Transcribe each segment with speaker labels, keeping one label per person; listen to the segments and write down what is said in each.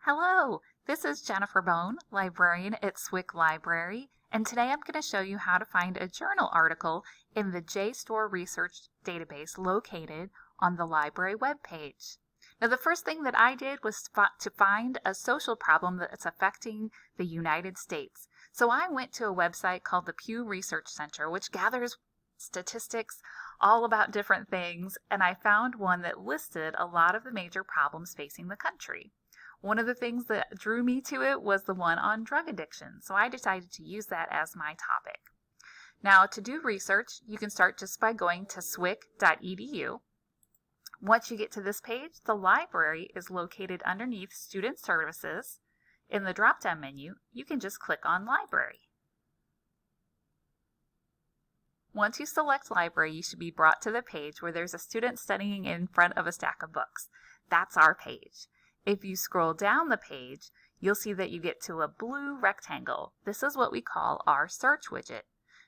Speaker 1: Hello, this is Jennifer Bone, librarian at Swick Library, and today I'm going to show you how to find a journal article in the JSTOR Research Database located on the library webpage. Now, the first thing that I did was to find a social problem that's affecting the United States. So I went to a website called the Pew Research Center, which gathers statistics all about different things, and I found one that listed a lot of the major problems facing the country. One of the things that drew me to it was the one on drug addiction, so I decided to use that as my topic. Now, to do research, you can start just by going to swick.edu. Once you get to this page, the library is located underneath Student Services. In the drop-down menu, you can just click on Library. Once you select Library, you should be brought to the page where there's a student studying in front of a stack of books. That's our page. If you scroll down the page, you'll see that you get to a blue rectangle. This is what we call our search widget.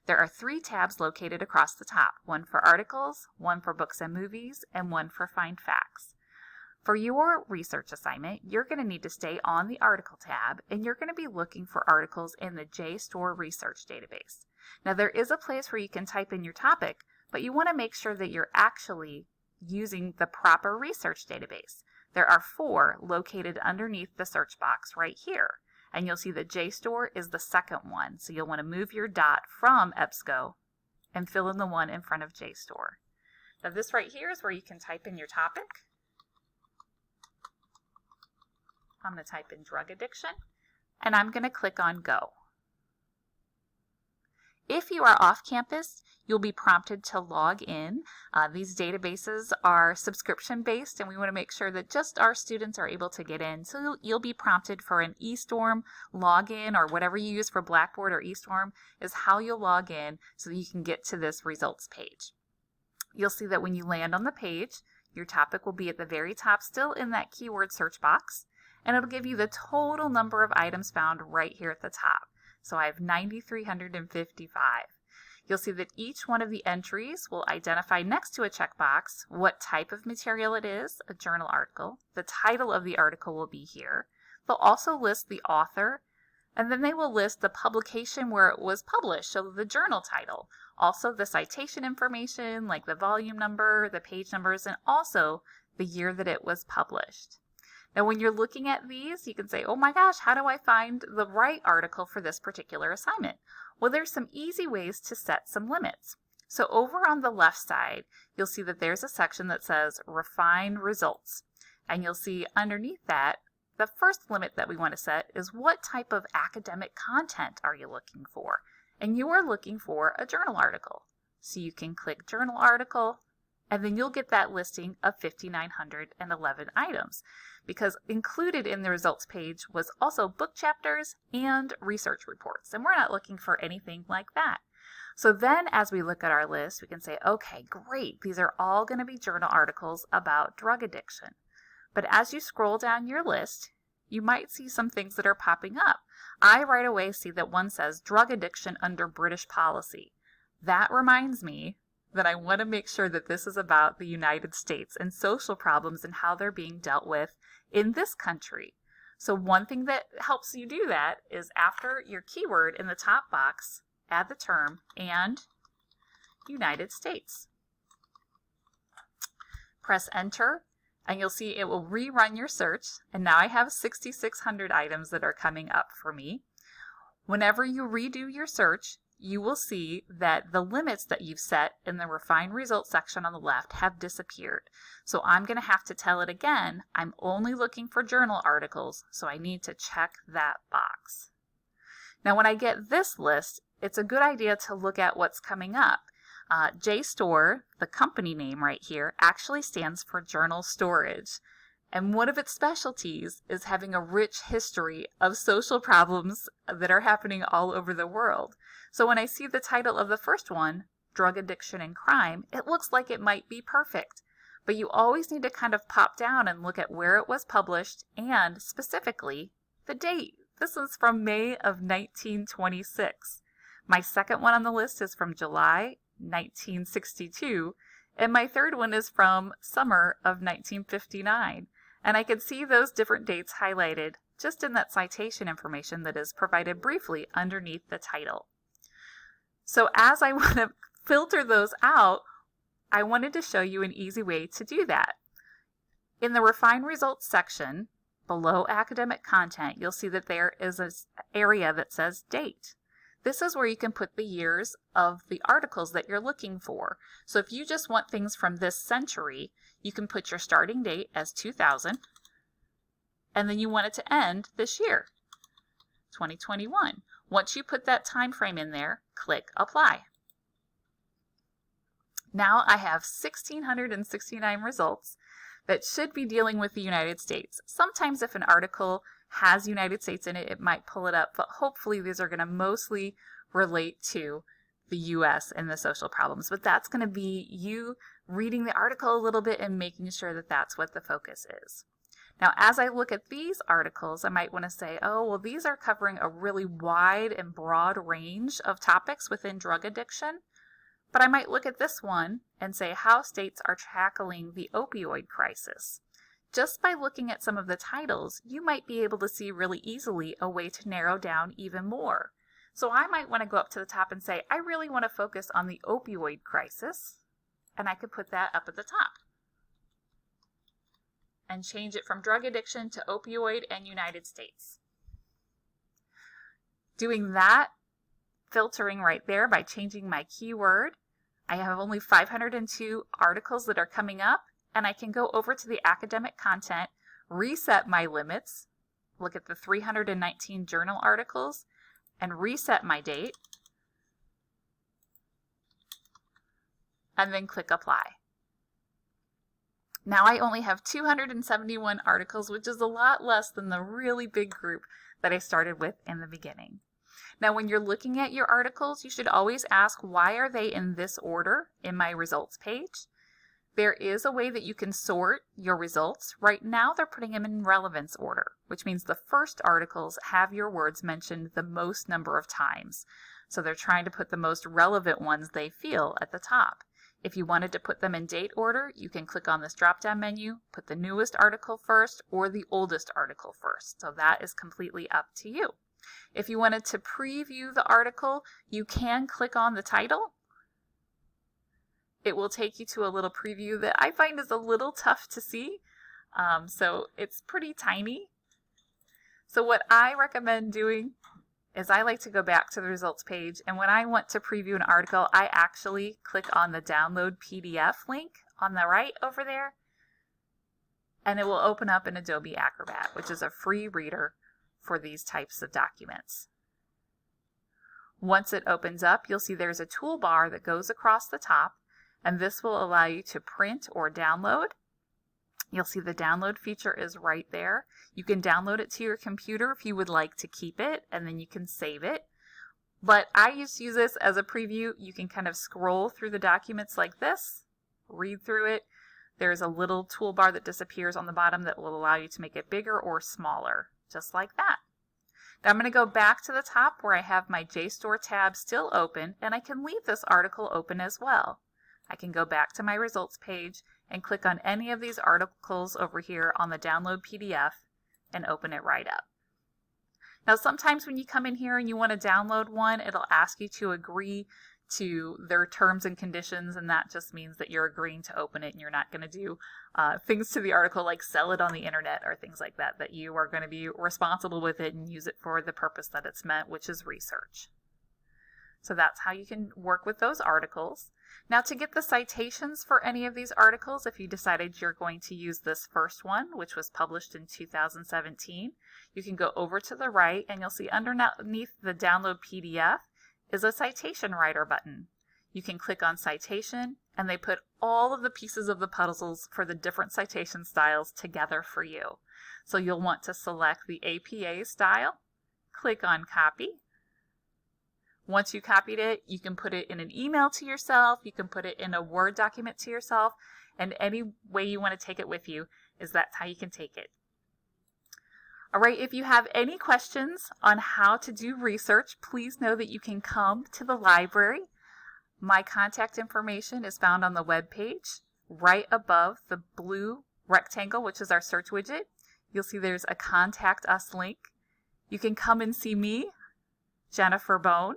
Speaker 1: There are 3 tabs located across the top, one for articles, one for books and movies, and one for find facts. For your research assignment, you're going to need to stay on the article tab, and you're going to be looking for articles in the JSTOR Research Database. Now, there is a place where you can type in your topic, but you want to make sure that you're actually using the proper research database. There are 4 located underneath the search box right here, and you'll see that JSTOR is the second one, so you'll want to move your dot from EBSCO and fill in the one in front of JSTOR. Now, this right here is where you can type in your topic. I'm going to type in drug addiction, and I'm going to click on Go. If you are off campus, you'll be prompted to log in. These databases are subscription based, and we want to make sure that just our students are able to get in. So you'll be prompted for an eStorm login, or whatever you use for Blackboard or eStorm is how you'll log in so that you can get to this results page. You'll see that when you land on the page, your topic will be at the very top, still in that keyword search box, and it'll give you the total number of items found right here at the top. So I have 9,355. You'll see that each one of the entries will identify next to a checkbox what type of material it is, a journal article. The title of the article will be here. They'll also list the author, and then they will list the publication where it was published, so the journal title. Also the citation information, like the volume number, the page numbers, and also the year that it was published. Now, when you're looking at these, you can say, oh my gosh, how do I find the right article for this particular assignment? Well, there's some easy ways to set some limits. So over on the left side, you'll see that there's a section that says Refine Results. And you'll see underneath that, the first limit that we want to set is what type of academic content are you looking for? And you are looking for a journal article. So you can click Journal Article, and then you'll get that listing of 5,911 items, because included in the results page was also book chapters and research reports, and we're not looking for anything like that. So then as we look at our list, we can say, okay, great, these are all going to be journal articles about drug addiction. But as you scroll down your list, you might see some things that are popping up. I right away see that one says drug addiction under British policy. That reminds me that I want to make sure that this is about the United States and social problems and how they're being dealt with in this country. So one thing that helps you do that is after your keyword in the top box, add the term and United States. Press enter, and you'll see it will rerun your search, and now I have 6,600 items that are coming up for me. Whenever you redo your search, you will see that the limits that you've set in the Refine Results section on the left have disappeared. So I'm going to have to tell it again, I'm only looking for journal articles, so I need to check that box. Now when I get this list, it's a good idea to look at what's coming up. JSTOR, the company name right here, actually stands for Journal Storage. And one of its specialties is having a rich history of social problems that are happening all over the world. So when I see the title of the first one, Drug Addiction and Crime, it looks like it might be perfect. But you always need to kind of pop down and look at where it was published and specifically the date. This is from May of 1926. My second one on the list is from July 1962, and my third one is from summer of 1959. And I can see those different dates highlighted just in that citation information that is provided briefly underneath the title. So as I want to filter those out, I wanted to show you an easy way to do that. In the Refine Results section, below academic content, you'll see that there is an area that says Date. This is where you can put the years of the articles that you're looking for. So if you just want things from this century, you can put your starting date as 2000, and then you want it to end this year, 2021. Once you put that time frame in there, click Apply. Now I have 1,669 results that should be dealing with the United States. Sometimes if an article has United States in it, it might pull it up, but hopefully these are going to mostly relate to the US and the social problems. But that's going to be you reading the article a little bit and making sure that that's what the focus is. Now, as I look at these articles, I might want to say, oh, well, these are covering a really wide and broad range of topics within drug addiction. But I might look at this one and say how states are tackling the opioid crisis. Just by looking at some of the titles, you might be able to see really easily a way to narrow down even more. So I might want to go up to the top and say, I really want to focus on the opioid crisis, and I could put that up at the top and change it from drug addiction to opioid and United States. Doing that filtering right there by changing my keyword, I have only 502 articles that are coming up, and I can go over to the academic content, reset my limits, look at the 319 journal articles, and reset my date, and then click Apply. Now I only have 271 articles, which is a lot less than the really big group that I started with in the beginning. Now, when you're looking at your articles, you should always ask, why are they in this order in my results page? There is a way that you can sort your results. Right now, they're putting them in relevance order, which means the first articles have your words mentioned the most number of times. So they're trying to put the most relevant ones they feel at the top. If you wanted to put them in date order, you can click on this drop-down menu, put the newest article first or the oldest article first. So that is completely up to you. If you wanted to preview the article, you can click on the title. It will take you to a little preview that I find is a little tough to see. So it's pretty tiny. So what I recommend doing is I like to go back to the results page, and when I want to preview an article, I actually click on the download PDF link on the right over there, and it will open up in Adobe Acrobat, which is a free reader for these types of documents. Once it opens up, you'll see there's a toolbar that goes across the top, and this will allow you to print or download. You'll see the download feature is right there. You can download it to your computer if you would like to keep it, and then you can save it. But I just use this as a preview. You can kind of scroll through the documents like this, read through it. There's a little toolbar that disappears on the bottom that will allow you to make it bigger or smaller, just like that. Now I'm going to go back to the top where I have my JSTOR tab still open, and I can leave this article open as well. I can go back to my results page and click on any of these articles over here on the download PDF and open it right up. Now sometimes when you come in here and you want to download one, it'll ask you to agree to their terms and conditions, and that just means that you're agreeing to open it and you're not going to do things to the article like sell it on the internet or things like that, that you are going to be responsible with it and use it for the purpose that it's meant, which is research. So that's how you can work with those articles. Now to get the citations for any of these articles, if you decided you're going to use this first one, which was published in 2017, you can go over to the right and you'll see underneath the download PDF is a citation writer button. You can click on citation and they put all of the pieces of the puzzles for the different citation styles together for you. So you'll want to select the APA style, click on copy. Once you copied it, you can put it in an email to yourself, you can put it in a Word document to yourself, and any way you want to take it with you that's how you can take it. All right, if you have any questions on how to do research, please know that you can come to the library. My contact information is found on the web page right above the blue rectangle, which is our search widget. you'll see there's a Contact Us link. You can come and see me, Jennifer Bone,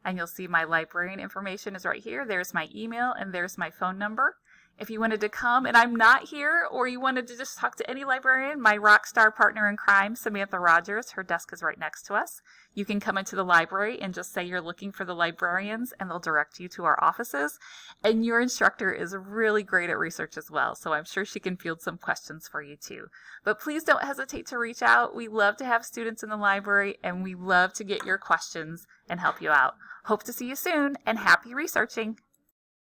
Speaker 1: and you'll see my librarian information is right here. There's my email and there's my phone number. If you wanted to come and I'm not here, or you wanted to just talk to any librarian, my rock star partner in crime, Samantha Rogers, her desk is right next to us. You can come into the library and just say you're looking for the librarians, and they'll direct you to our offices. And your instructor is really great at research as well, so I'm sure she can field some questions for you too. But please don't hesitate to reach out. We love to have students in the library, and we love to get your questions and help you out. Hope to see you soon, and happy researching!